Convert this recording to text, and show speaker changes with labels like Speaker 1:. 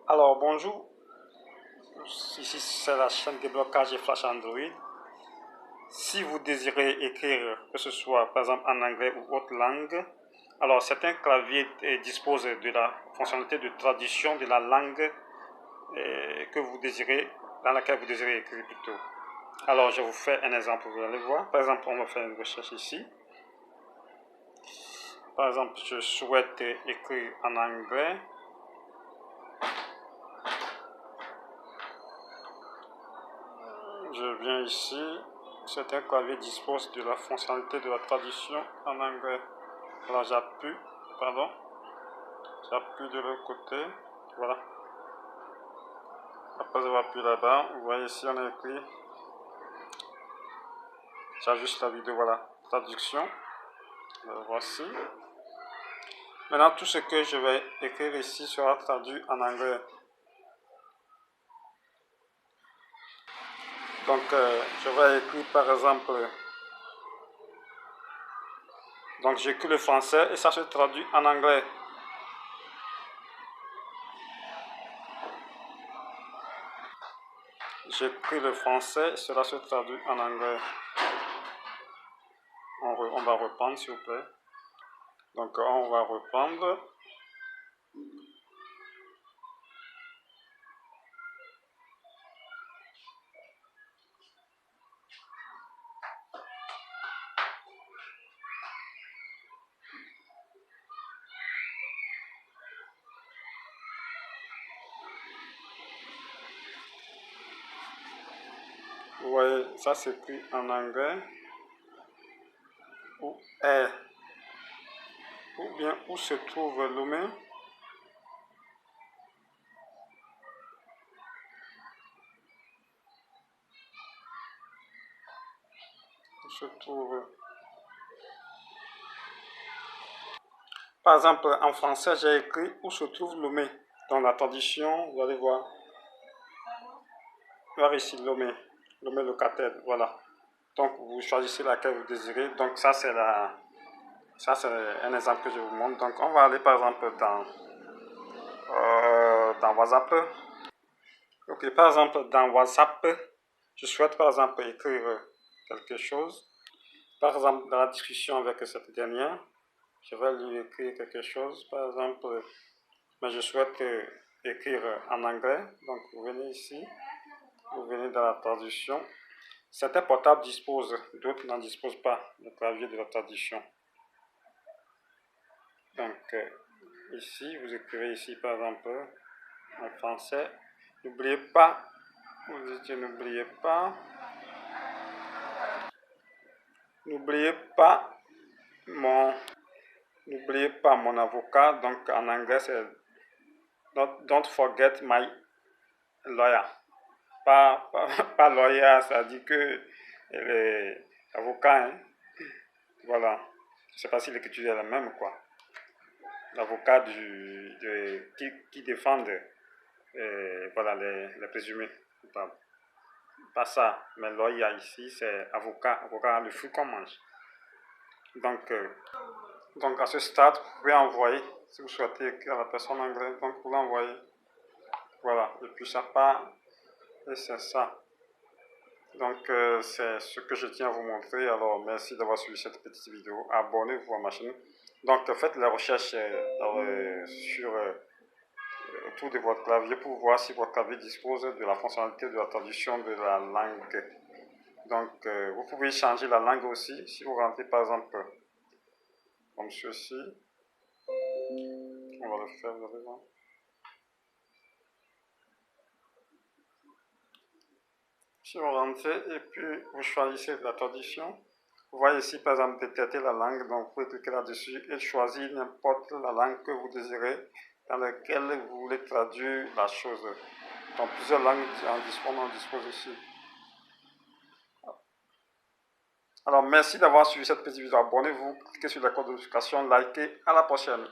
Speaker 1: Alors bonjour, ici c'est la chaîne déblocage et flash Android. Si vous désirez écrire, que ce soit par exemple en anglais ou autre langue, alors certains claviers disposent de la fonctionnalité de traduction de la langue que vous désirez, dans laquelle vous désirez écrire plutôt. Alors je vous fais un exemple, vous allez voir. Par exemple, on va faire une recherche ici. Par exemple, je souhaite écrire en anglais. Je viens ici, certains claviers disposent de la fonctionnalité de la traduction en anglais. Alors j'appuie de l'autre côté, voilà. Après avoir appuyé là-bas, vous voyez ici on a écrit, j'ajuste la vidéo, voilà, traduction, voici. Maintenant tout ce que je vais écrire ici sera traduit en anglais. Donc je vais écrire par exemple, donc j'écris le français et ça se traduit en anglais. J'écris le français et cela se traduit en anglais. On va reprendre s'il vous plaît. Donc on va reprendre. Vous voyez, ça s'écrit en anglais. Où est, ou bien où se trouve Lomé. Où se trouve. Par exemple, en français, j'ai écrit où se trouve Lomé. Dans la traduction, vous allez voir. Voir ici Lomé. Lomé locataire, voilà. Donc vous choisissez laquelle vous désirez. Donc ça c'est un exemple que je vous montre. Donc on va aller par exemple dans WhatsApp. Ok, par exemple dans WhatsApp, je souhaite par exemple écrire quelque chose. Par exemple dans la discussion avec cette dernière, je vais lui écrire quelque chose. Par exemple, mais je souhaite écrire en anglais. Donc vous venez ici, vous venez dans la traduction. Certains portables disposent, d'autres n'en disposent pas, le clavier de la traduction. Donc ici, vous écrivez ici par exemple en français. N'oubliez pas, vous dites n'oubliez pas mon avocat. Donc en anglais c'est don't forget my lawyer. Pas lawyer, ça dit que avocat, hein? Voilà. Je ne sais pas si l'écriture est la même quoi. L'avocat qui défendent voilà, les présumés coupables. Pas ça, mais lawyer ici, c'est avocat, le fruit qu'on mange. Donc à ce stade, vous pouvez envoyer, si vous souhaitez écrire à la personne anglaise, donc vous l'envoyez. Voilà, et puis ça part, et c'est ça. Donc c'est ce que je tiens à vous montrer. Alors merci d'avoir suivi cette petite vidéo. Abonnez-vous à ma chaîne. Donc faites la recherche autour de votre clavier pour voir si votre clavier dispose de la fonctionnalité de la traduction de la langue. Donc vous pouvez changer la langue aussi. Si vous rentrez par exemple comme ceci, on va le faire, vous allez voir. Si vous rentrez et puis vous choisissez la traduction, vous voyez ici par exemple détecter la langue, donc vous pouvez cliquer là-dessus et choisir n'importe la langue que vous désirez, dans laquelle vous voulez traduire la chose. Donc plusieurs langues on dispose ici. Alors merci d'avoir suivi cette petite vidéo, abonnez-vous, cliquez sur la cloche de notification, likez, à la prochaine.